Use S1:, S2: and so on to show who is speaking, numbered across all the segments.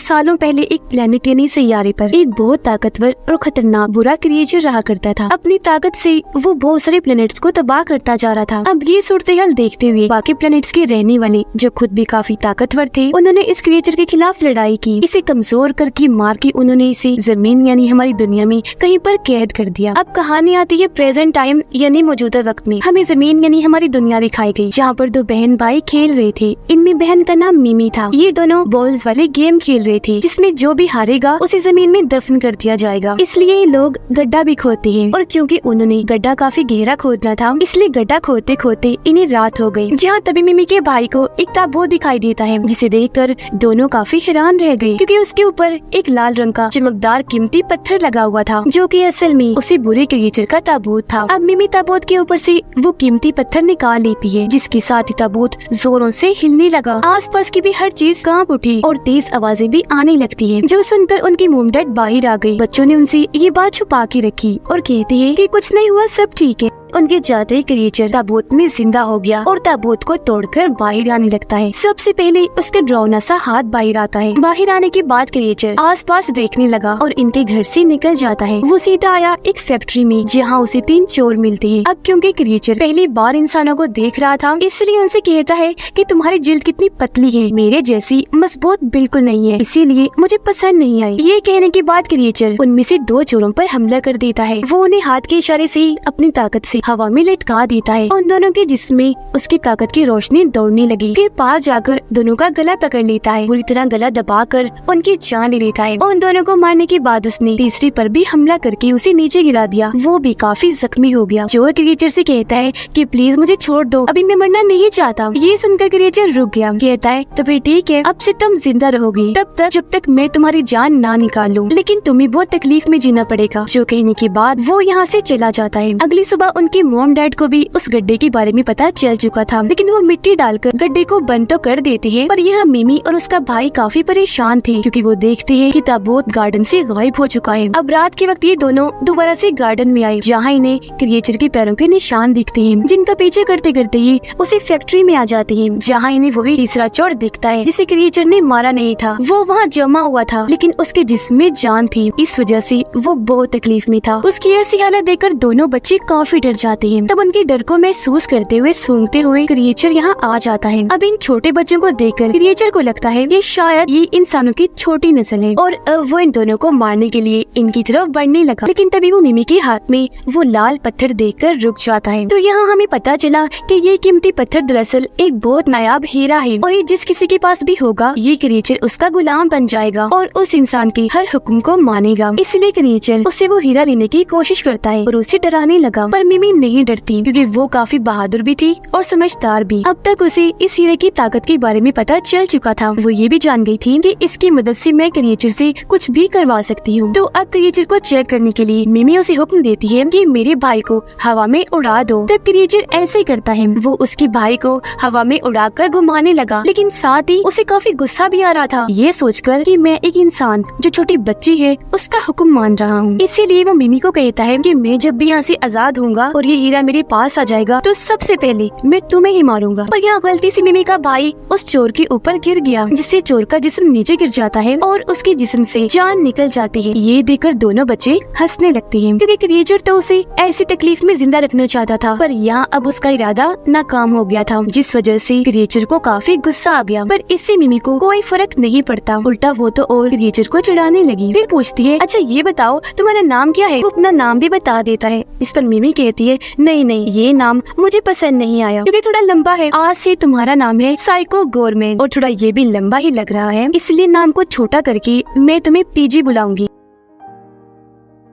S1: सालों पहले एक प्लेनेट यानी सैयारे पर एक बहुत ताकतवर और खतरनाक बुरा क्रिएचर रहा करता था। अपनी ताकत से वो बहुत सारे प्लेनेट्स को तबाह करता जा रहा था। अब ये सूरत-ए-हाल देखते हुए बाकी प्लेनेट्स के रहने वाले जो खुद भी काफी ताकतवर थे, उन्होंने इस क्रिएचर के खिलाफ लड़ाई की। इसे कमजोर करके मार के उन्होंने इसे जमीन यानी हमारी दुनिया में कहीं पर कैद कर दिया। अब कहानी आती है प्रेजेंट टाइम यानी मौजूदा वक्त में। हमें जमीन यानी हमारी दुनिया दिखाई गई, जहाँ पर दो बहन भाई खेल रहे थे। इनमें बहन का नाम मिमी था। ये दोनों बॉल्स वाले गेम खेल रहे थे, जिसमें जो भी हारेगा उसे जमीन में दफन कर दिया जाएगा। इसलिए ये लोग गड्ढा भी खोदते हैं, और क्योंकि उन्होंने गड्ढा काफी गहरा खोदना था, इसलिए गड्ढा खोदते खोदते इन्हें रात हो गई। जहाँ तभी मिमी के भाई को एक ताबूत दिखाई देता है, जिसे देखकर दोनों काफी हैरान रह गए, क्योंकि उसके ऊपर एक लाल रंग का चमकदार कीमती पत्थर लगा हुआ था, जो कि असल में उसी बुरे क्रिएचर का ताबूत था। अब मिमी ताबूत के ऊपर से वो कीमती पत्थर निकाल लेती है, जिसके साथ ही ताबूत जोरों से हिलने लगा। आसपास की भी हर चीज कांप उठी और तेज आवाजें भी आने लगती है, जो सुनकर उनकी मॉम डैड बाहर आ गई। बच्चों ने उनसे ये बात छुपा के रखी और कहते हैं कि कुछ नहीं हुआ, सब ठीक है। उनके जाते ही क्रिएचर ताबूत में जिंदा हो गया और ताबूत को तोड़कर बाहर आने लगता है। सबसे पहले उसका डरावना सा हाथ बाहर आता है। बाहर आने के बाद क्रिएचर आसपास देखने लगा और इनके घर से निकल जाता है। वो सीधा आया एक फैक्ट्री में, जहाँ उसे 3 चोर मिलते हैं। अब क्योंकि क्रिएचर पहली बार इंसानों को देख रहा था, इसलिए उनसे कहता है कि तुम्हारी जिल्द कितनी पतली है, मेरे जैसी मजबूत बिल्कुल नहीं है, इसीलिए मुझे पसंद नहीं आई। ये कहने के बाद क्रिएचर उनमें से 2 चोरों पर हमला कर देता है। वो उन्हें हाथ के इशारे से अपनी ताकत से हवा में लटका देता है। उन दोनों के जिस्म उसकी ताकत की रोशनी दौड़ने लगी। फिर पास जाकर दोनों का गला पकड़ लेता है, पूरी तरह गला दबाकर उनकी जान ले लेता है। उन दोनों को मारने के बाद उसने तीसरी पर भी हमला करके उसे नीचे गिरा दिया। वो भी काफी जख्मी हो गया। चोर क्रिएचर से कहता है कि प्लीज मुझे छोड़ दो, अभी मैं मरना नहीं चाहता। ये सुनकर क्रिएचर रुक गया। कहता है तो फिर ठीक है, अब से तुम जिंदा रहोगे तब तक जब तक मैं तुम्हारी जान ना निकाल लूं, लेकिन तुम्हें बहुत तकलीफ में जीना पड़ेगा। जो कहने के बाद वो यहाँ से चला जाता है। अगली सुबह उनकी मॉम डैड को भी उस गड्ढे के बारे में पता चल चुका था, लेकिन वो मिट्टी डालकर गड्ढे को बंद तो कर देते हैं। पर यह मिमी और उसका भाई काफी परेशान थे, क्योंकि वो देखते हैं कि ताबूत गार्डन से गायब हो चुका है। अब रात के वक्त ये दोनों दोबारा से गार्डन में आए, जहाँ इन्हें क्रिएचर के पैरों के निशान दिखते हैं, जिनका पीछे करते करते ये उसी फैक्ट्री में आ जाते हैं, जहाँ इन्हें वही तीसरा चोर दिखता है, जिसे क्रिएचर ने मारा नहीं था। वो वहाँ जमा हुआ था, लेकिन उसके जिस्म में जान थी। इस वजह से वो बहुत तकलीफ में था। उसकी ऐसी हालत देखकर दोनों बच्चे काफी डर जाते हैं। तब उनके डर को महसूस करते हुए सूंघते हुए क्रिएचर यहाँ आ जाता है। अब इन छोटे बच्चों को देखकर क्रिएचर को लगता है कि शायद ये इंसानों की छोटी नस्ल है, और अब वो इन दोनों को मारने के लिए इनकी तरफ बढ़ने लगा। लेकिन तभी वो मिमी के हाथ में वो लाल पत्थर देखकर रुक जाता है। तो यहाँ हमें पता चला कि ये कीमती पत्थर दरअसल एक बहुत नायाब हीरा है, और ये जिस किसी के पास भी होगा, ये क्रिएचर उसका गुलाम बन जाएगा और उस इंसान के हर हुक्म को मानेगा। इसलिए क्रिएचर उससे वो हीरा लेने की कोशिश करता है और उसे डराने लगा। पर मिमी नहीं डरती, क्योंकि वो काफी बहादुर भी थी और समझदार भी। अब तक उसे इस हीरे की ताकत के बारे में पता चल चुका था। वो ये भी जान गई थी कि इसकी मदद से मैं क्रिएचर से कुछ भी करवा सकती हूँ। तो अब क्रिएचर को चेक करने के लिए मिमी उसे हुक्म देती है कि मेरे भाई को हवा में उड़ा दो। तब क्रिएचर ऐसे करता है। वो उसके भाई को हवा में उड़ाकर घुमाने लगा, लेकिन साथ ही उसे काफी गुस्सा भी आ रहा था, ये सोचकर कि मैं एक इंसान जो छोटी बच्ची है उसका हुक्म मान रहा हूँ। इसीलिए वो मिमी को कहता है कि मैं जब भी यहाँ से आजाद होऊंगा और ये हीरा मेरे पास आ जाएगा, तो सबसे पहले मैं तुम्हें ही मारूंगा। पर यहाँ गलती से मिमी का भाई उस चोर के ऊपर गिर गया, जिससे चोर का जिस्म नीचे गिर जाता है और उसके जिस्म से जान निकल जाती है। ये देखकर दोनों बच्चे हंसने लगते हैं, क्योंकि क्रिएचर तो उसे ऐसी तकलीफ में जिंदा रखना चाहता था, पर यहाँ अब उसका इरादा नाकाम हो गया था, जिस वजह से क्रिएचर को काफी गुस्सा आ गया। पर इससे मिमी को कोई फर्क नहीं पड़ता, उल्टा वो तो और क्रिएचर को चिढ़ाने लगी। फिर पूछती है, अच्छा ये बताओ तुम्हारा नाम क्या है? वो अपना नाम भी बता देता है। इस पर मिमी कहती है, नहीं नहीं, ये नाम मुझे पसंद नहीं आया, क्योंकि थोड़ा लंबा है। आज से तुम्हारा नाम है साइको गवर्नमेंट, और थोड़ा ये भी लंबा ही लग रहा है, इसलिए नाम को छोटा करके मैं तुम्हें पीजी बुलाऊंगी।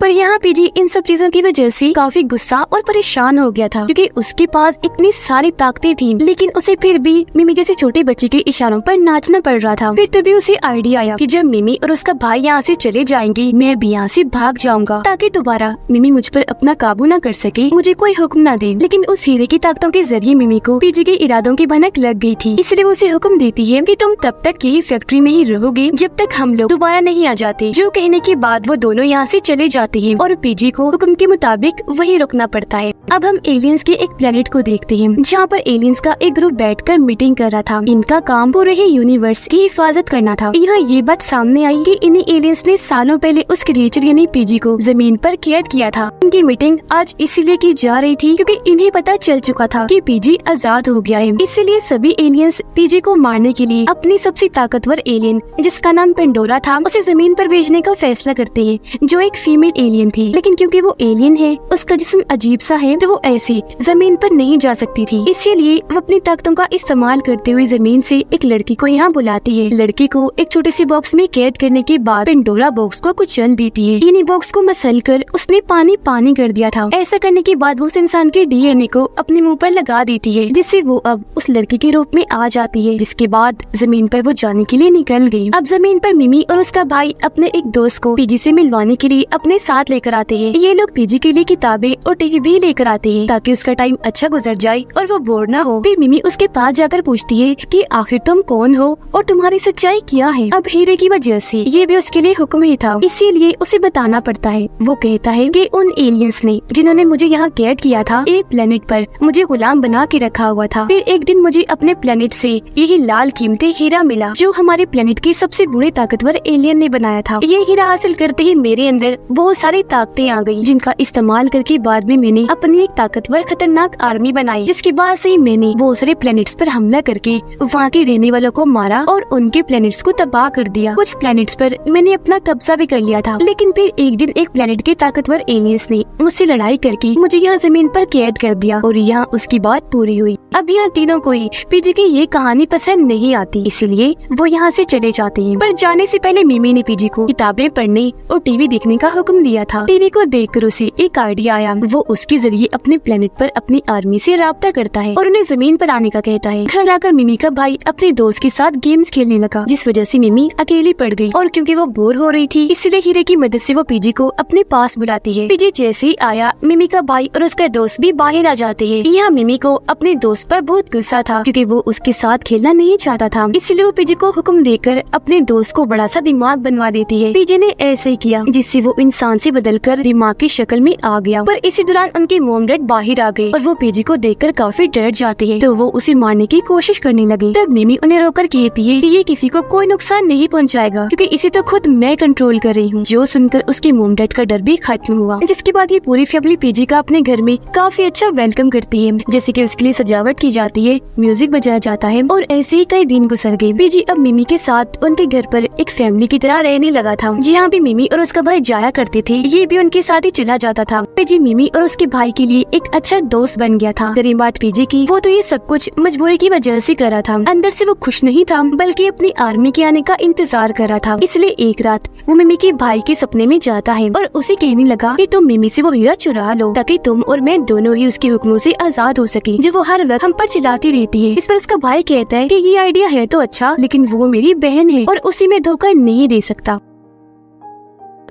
S1: पर यहाँ पीजी इन सब चीजों की वजह से काफी गुस्सा और परेशान हो गया था, क्योंकि उसके पास इतनी सारी ताकतें थी, लेकिन उसे फिर भी मिमी जैसे छोटे बच्चे के इशारों पर नाचना पड़ रहा था। फिर तभी उसे आइडिया आया कि जब मिमी और उसका भाई यहाँ से चले जाएंगे, मैं भी यहाँ से भाग जाऊंगा, ताकि दोबारा मिमी मुझ पर अपना काबू न कर सके, मुझे कोई हुक्म न दे। लेकिन उस हीरे की ताकतों के जरिए मिमी को पीजी के इरादों की भनक लग गई थी, इसलिए वो उसे हुक्म देती है कि तुम तब तक यही फैक्ट्री में ही रहोगे जब तक हम लोग दोबारा नहीं आ जाते। जो कहने के बाद वो दोनों यहाँ से चले जाते करती है और पीजी को हुक्म के मुताबिक वही रुकना पड़ता है। अब हम एलियंस के एक प्लेनेट को देखते हैं जहाँ पर एलियंस का एक ग्रुप बैठकर मीटिंग कर रहा था। इनका काम पूरे ही यूनिवर्स की हिफाजत करना था। यहाँ ये बात सामने आई कि इन्हीं एलियंस ने सालों पहले उस क्रिएचर यानी पीजी को जमीन पर कैद किया था। इनकी मीटिंग आज इसीलिए की जा रही थी क्योंकि इन्हें पता चल चुका था कि पीजी आजाद हो गया है। इसलिए सभी एलियंस पीजी को मारने के लिए अपनी सबसे ताकतवर एलियन जिसका नाम पेंडोरा था उसे जमीन पर भेजने का फैसला करते हैं, जो एक फीमेल एलियन थी। लेकिन क्योंकि वो एलियन है, उसका जिस्म अजीब सा है, तो वो ऐसी जमीन पर नहीं जा सकती थी। इसीलिए वो अपनी ताकतों का इस्तेमाल करते हुए जमीन से एक लड़की को यहाँ बुलाती है। लड़की को एक छोटे से बॉक्स में कैद करने के बाद पेंडोरा बॉक्स को कुचल देती है। इन्हीं बॉक्स को मसल कर उसने पानी पानी कर दिया था। ऐसा करने के बाद वो उस इंसान के डीएनए को अपने मुंह पर लगा देती है, जिससे वो अब उस लड़की के रूप में आ जाती है। जिसके बाद जमीन पर वो जाने के लिए निकल गई। अब जमीन पर मिमी और उसका भाई अपने एक दोस्त को पीजी से मिलवाने के लिए अपने साथ लेकर आते हैं। ये लोग पीजी के लिए किताबें और टीवी भी लेकर आते हैं ताकि उसका टाइम अच्छा गुजर जाए और वो बोर ना हो। फिर मिमी उसके पास जाकर पूछती है कि आखिर तुम कौन हो और तुम्हारी सच्चाई क्या है। अब हीरे की वजह से ये भी उसके लिए हुक्म ही था, इसीलिए उसे बताना पड़ता है। वो कहता है कि उन एलियंस ने जिन्होंने मुझे यहाँ कैद किया था एक प्लेनेट पर मुझे गुलाम बना के रखा हुआ था। फिर एक दिन मुझे अपने प्लेनेट से यही लाल कीमती हीरा मिला जो हमारे प्लेनेट के सबसे बुरे ताकतवर एलियन ने बनाया था। ये हीरा हासिल करते ही मेरे अंदर बहुत सारी ताकतें आ गयी, जिनका इस्तेमाल करके बाद में मैंने अपनी एक ताकतवर खतरनाक आर्मी बनाई, जिसके बाद से मैंने बहुत सारे प्लेनेट्स पर हमला करके वहाँ के रहने वालों को मारा और उनके प्लेनेट्स को तबाह कर दिया। कुछ प्लेनेट्स पर मैंने अपना कब्जा भी कर लिया था। लेकिन फिर एक दिन एक प्लेनेट के ताकतवर एलियंस ने मुझसे लड़ाई करके मुझे यहाँ जमीन पर कैद कर दिया और यहाँ उसकी बात पूरी हुई। अब यहाँ तीनों को ही पीजी की ये कहानी पसंद नहीं आती, इसलिए वो यहाँ से चले जाते हैं। पर जाने से पहले मिमी ने पीजी को किताबें पढ़ने और टीवी देखने का हुक्म दिया था। टीवी को देखकर उसे एक आइडिया आया। वो उसके जरिए अपने प्लेनेट पर अपनी आर्मी से राब्ता करता है और उन्हें जमीन पर आने का कहता है। घर आकर मिमी का भाई अपने दोस्त के साथ गेम्स खेलने लगा, जिस वजह से मिमी अकेली पड़ गई और क्योंकि वो बोर हो रही थी इसलिए हीरे की मदद से वो पीजी को अपने पास बुलाती है। पीजी जैसे ही आया, मिमी का भाई और उसका दोस्त भी बाहर आ जाते हैं। यहाँ मिमी को अपने दोस्त पर बहुत गुस्सा था क्योंकि वो उसके साथ खेलना नहीं चाहता था, इसलिए वो पीजी को हुक्म देकर अपने दोस्त को बड़ा सा दिमाग बनवा देती है। पीजी ने ऐसे ही किया, जिससे वो इंसान से बदलकर दिमाग की शक्ल में आ गया। पर इसी दौरान उनके मोम डैड बाहर आ गए और वो पीजी को देखकर काफी डर जाते हैं, तो वो उसे मारने की कोशिश करने लगे। तब मिमी उन्हें रोककर कहती है कि ये किसी को कोई नुकसान नहीं पहुंचाएगा क्योंकि इसे तो खुद मैं कंट्रोल कर रही हूँ। जो सुनकर उसके मोम डैड का डर भी खत्म हुआ। जिसके बाद ये पूरी फैमिली पीजी का अपने घर में काफी अच्छा वेलकम करती है, जैसे कि उसके लिए सजावट की जाती है, म्यूजिक बजाया जाता है और ऐसे ही कई दिन गुजर गए। पीजी अब मिमी के साथ उनके घर पर एक फैमिली की तरह रहने लगा था। जहाँ भी मिमी और उसका भाई जाया करते थे, ये भी उनके साथ ही चला जाता था। पीजी मिमी और उसके भाई के लिए एक अच्छा दोस्त बन गया था। गरीब बात पीजी की, वो तो ये सब कुछ मजबूरी की वजह से कर रहा था। अंदर से वो खुश नहीं था, बल्कि अपनी आर्मी के आने का इंतजार कर रहा था। इसलिए एक रात वो मिमी के भाई के सपने में जाता है और उसे कहने लगा कि तुम मिमी से वो हीरा चुरा लो ताकि तुम और मैं दोनों ही उसके हुक्मों से आजाद हो सके, जो वो हर वक्त हम पर चिल्लाती रहती है। इस पर उसका भाई कहता है कि ये आइडिया है तो अच्छा, लेकिन वो मेरी बहन है और उसे मैं धोखा नहीं दे सकता।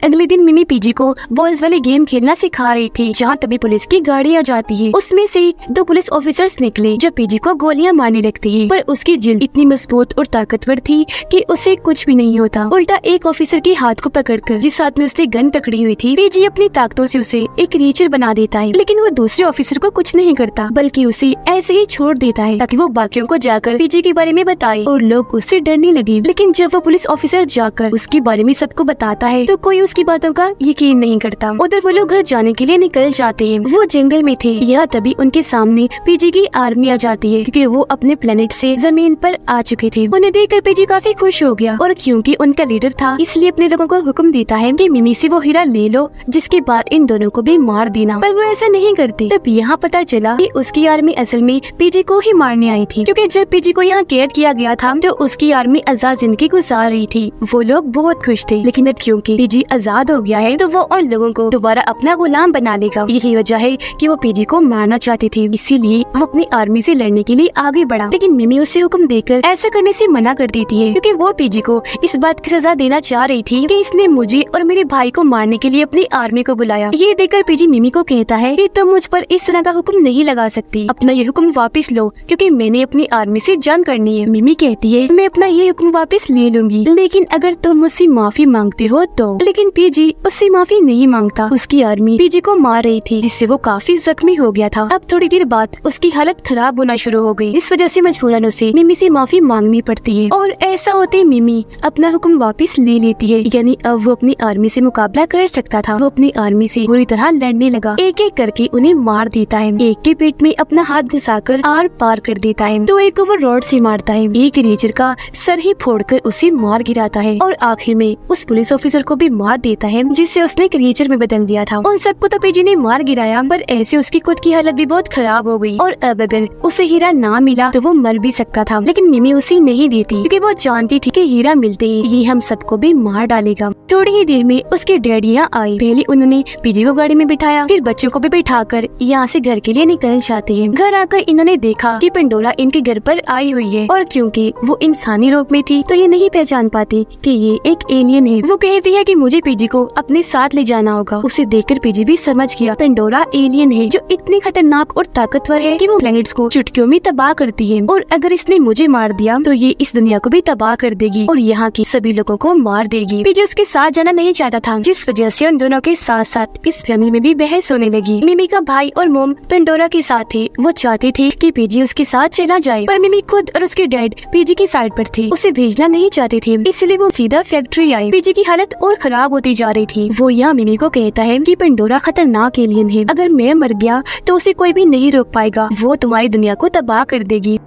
S1: अगले दिन मिमी पीजी को बॉयज वाले गेम खेलना सिखा रही थी, जहाँ तभी पुलिस की गाड़ी आ जाती है। उसमें से 2 पुलिस ऑफिसर्स निकले जो पीजी को गोलियां मारने लगते हैं, पर उसकी जिल्द इतनी मजबूत और ताकतवर थी कि उसे कुछ भी नहीं होता। उल्टा एक ऑफिसर के हाथ को पकड़कर, जिस हाथ में उसने गन पकड़ी हुई थी, पीजी अपनी ताकतों से उसे एक क्रीचर बना देता है। लेकिन वो दूसरे ऑफिसर को कुछ नहीं करता, बल्कि उसे ऐसे ही छोड़ देता है ताकि वो बाकियों को जाकर पीजी के बारे में बताए और लोग उससे डरने लगे। लेकिन जब वो पुलिस ऑफिसर जाकर उसके बारे में सबको बताता है तो कोई उसकी बातों का यकीन नहीं करता। उधर वो लोग घर जाने के लिए निकल जाते हैं। वो जंगल में थे, यह तभी उनके सामने पीजी की आर्मी आ जाती है क्योंकि वो अपने प्लेनेट से जमीन पर आ चुके थे। उन्हें देखकर पीजी काफी खुश हो गया और क्योंकि उनका लीडर था इसलिए अपने लोगों को हुक्म देता है कि मिमी से वो हीरा ले लो, जिसके बाद इन दोनों को भी मार देना। पर वो ऐसा नहीं करते। तब यहाँ पता चला कि उसकी आर्मी असल में पीजी को ही मारने आई थी, क्योंकि जब पीजी को यहाँ कैद किया गया था तो उसकी आर्मी आजाद जिंदगी गुजार रही थी। वो लोग बहुत खुश थे, लेकिन अब क्योंकि पीजी आजाद हो गया है तो वो और लोगों को दोबारा अपना गुलाम बना लेगा। यही वजह है कि वो पीजी को मारना चाहते थे, इसीलिए वो अपनी आर्मी से लड़ने के लिए आगे बढ़ा। लेकिन मिमी उसे हुक्म देकर ऐसा करने से मना कर देती है, क्योंकि वो पीजी को इस बात की सजा देना चाह रही थी कि इसने मुझे और मेरे भाई को मारने के लिए अपनी आर्मी को बुलाया। ये देखकर पीजी मिमी को कहता है कि तुम मुझ पर इस तरह का हुक्म नहीं लगा सकती, अपना ये हुक्म वापस लो, क्योंकि मैंने अपनी आर्मी से जंग करनी है। मिमी कहती है मैं अपना ये हुक्म वापस ले लूंगी, लेकिन अगर तुम मुझसे माफी मांगते हो तो। लेकिन लेकिन पीजी उससे माफी नहीं मांगता। उसकी आर्मी पीजी को मार रही थी, जिससे वो काफी जख्मी हो गया था। अब थोड़ी देर बाद उसकी हालत खराब होना शुरू हो गई। इस वजह से मजबूरन उसे मिमी से माफी मांगनी पड़ती है और ऐसा होते ही मिमी अपना हुक्म वापस ले लेती है। यानी अब वो अपनी आर्मी से मुकाबला कर सकता था। वो अपनी आर्मी से बुरी तरह लड़ने लगा, एक एक करके उन्हें मार देता है। एक के पेट में अपना हाथ घुसाकर आर पार कर देता है, तो एक को वो रॉड से मारता है। एक रीचर का सर ही फोड़कर उसे मार गिराता है और आखिर में उस पुलिस ऑफिसर को भी मार देता है, जिससे उसने एक रीचर में बदल दिया था। उन सबको तो पीजी ने मार गिराया, पर ऐसे उसकी खुद की हालत भी बहुत खराब हो गई और अब अगर उसे हीरा ना मिला तो वो मर भी सकता था। लेकिन मिमी उसे नहीं देती, क्योंकि वो जानती थी कि हीरा मिलते ही ये हम सबको भी मार डालेगा। थोड़ी ही देर में उसके डैडी यहाँ आए। पहले उन्होंने पीजी को गाड़ी में बिठाया, फिर बच्चों को भी बिठाकर यहाँ से घर के लिए निकल जाते हैं। घर आकर इन्होंने देखा कि पेंडोरा इनके घर पर आई हुई है और क्योंकि वो इंसानी रूप में थी तो ये नहीं पहचान पाती कि ये एक एलियन है। वो कहती है कि मुझे पीजी को अपने साथ ले जाना होगा। उसे देखकर पीजी भी समझ गया पेंडोरा एलियन है, जो इतनी खतरनाक और ताकतवर है कि वो प्लैनेट्स को चुटकियों में तबाह करती है और अगर इसने मुझे मार दिया तो ये इस दुनिया को भी तबाह कर देगी और यहाँ की सभी लोगों को मार देगी। पीजी उसके साथ जाना नहीं चाहता था, जिस वजह से उन दोनों के साथ साथ इस फैमिली में भी बहस होने लगी। मिमी का भाई और मोम पेंडोरा के साथ थे। वो चाहते थे कि पीजी उसके साथ चला जाए, पर मिमी खुद और उसके डैड पीजी की साइड पर थे, उसे भेजना नहीं चाहते थे, इसलिए वो सीधा फैक्ट्री आई। पीजी की हालत और खराब होती जा रही थी। वो यहाँ मिमी को कहता है कि पेंडोरा खतरनाक एलियन है, अगर मैं मर गया तो उसे कोई भी नहीं रोक पाएगा, वो तुम्हारी दुनिया को तबाह कर देगी।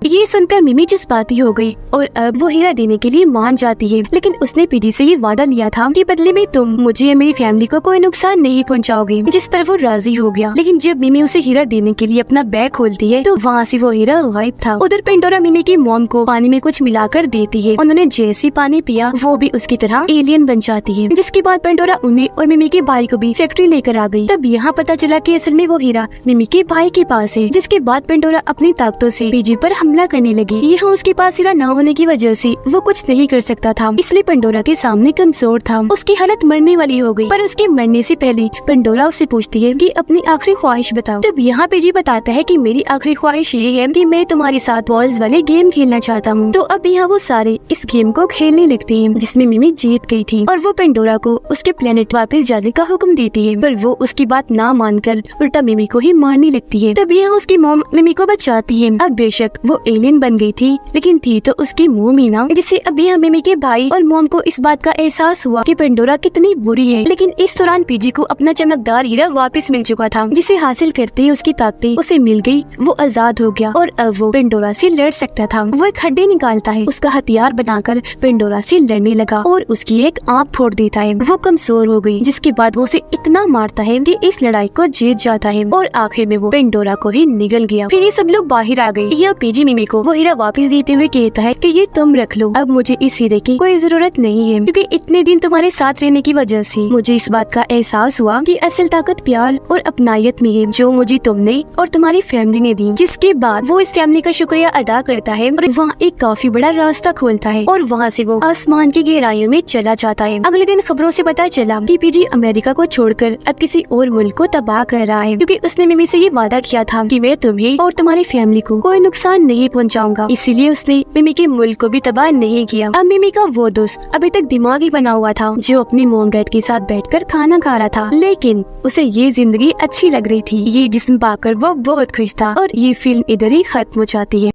S1: ये सुनकर मिमी जज्बाती हो गई और अब वो हीरा देने के लिए मान जाती है, लेकिन उसने पीजी से ये वादा लिया था कि बदले में तुम मुझे या मेरी फैमिली को कोई नुकसान नहीं पहुंचाओगे, जिस पर वो राजी हो गया। लेकिन जब मिमी उसे हीरा देने के लिए अपना बैग खोलती है तो वहाँ से वो हीरा गायब था। उधर पेंडोरा मिमी की मॉम को पानी में कुछ मिलाकर देती है। उन्होंने जैसे पानी पिया वो भी उसकी तरह एलियन बन जाती है, जिसके बाद पेंडोरा उन्हें और मिमी के भाई को भी फैक्ट्री लेकर आ गई। तब यहाँ पता चला कि असल में वो हीरा मिमी के भाई के पास है, जिसके बाद पेंडोरा अपनी ताकतों से पीजी पर हमला करने लगी। यहाँ उसके पास हीरा न होने की वजह से वो कुछ नहीं कर सकता था, इसलिए पेंडोरा के सामने कमजोर था। उसकी हालत मरने वाली हो गई, पर उसके मरने से पहले पेंडोरा उससे पूछती है कि अपनी आखिरी ख्वाहिश बताओ। तब यहाँ पीजी बताता है कि मेरी आखिरी ख्वाहिश ये है कि मैं तुम्हारे साथ बॉल्स वाले गेम खेलना चाहता हूँ। तो अब यहाँ वो सारे इस गेम को खेलने लगते हैं, जिसमें मिमी जीत गई थी और वो पेंडोरा को उसके प्लेनेट वापस जाने का हुक्म देती है, पर वो उसकी बात ना मानकर उल्टा मिमी को ही मारने लगती है। तब यहाँ उसकी मॉम मिमी को बचाती है। अब बेशक वो एलियन बन गई थी, लेकिन थी तो उसकी मुंह मीना, जिससे अभी यहाँ मिमी के भाई और मॉम को इस बात का एहसास हुआ कि पेंडोरा कितनी बुरी है। लेकिन इस दौरान पीजी को अपना चमकदार हीरा वापस मिल चुका था, जिसे हासिल करते ही उसकी ताकतें उसे मिल गई। वो आजाद हो गया और अब वो पेंडोरा से लड़ सकता था। वो एक हड्डी निकालता है, उसका हथियार बनाकर पेंडोरा से लड़ने लगा और उसकी एक आँख फोड़ देता है। वो कमजोर हो गई, जिसके बाद वो उसे इतना मारता है कि इस लड़ाई को जीत जाता है और आखिर में वो पेंडोरा को ही निगल गया। फिर ये सब लोग बाहर आ गए। यह पीजी मिमी को वो हीरा वापस देते हुए कहता है कि ये तुम रख लो, अब मुझे इस हीरे की कोई जरूरत नहीं है, क्योंकि इतने दिन तुम्हारे साथ रहने की वजह से मुझे इस बात का एहसास हुआ कि असल ताकत प्यार और अपनायत में है, जो मुझे तुमने और तुम्हारी फैमिली ने दी। जिसके बाद वो इस फैमिली का शुक्रिया अदा करता है और वहाँ एक काफी बड़ा रास्ता खोलता है और वहाँ से वो आसमान की गहराइयों में चला जाता है। अगले दिन खबरों से पता चला कि पीजी अमेरिका को छोड़कर अब किसी और मुल्क को तबाह कर रहा है, क्योंकि उसने मिमी से ये वादा किया था कि मैं तुम्हें और तुम्हारी फैमिली को कोई नुकसान नहीं पहुँचाऊंगा। इसीलिए उसने मिमी के मुल्क को भी तबाह नहीं किया। अब मिमी का वो दोस्त अभी तक दिमागी बना हुआ था, जो अपनी मॉम डैड के साथ बैठकर खाना खा रहा था, लेकिन उसे ये जिंदगी अच्छी लग रही थी। ये जिस्म पाकर वो बहुत खुश था और ये फिल्म इधर ही खत्म हो जाती है।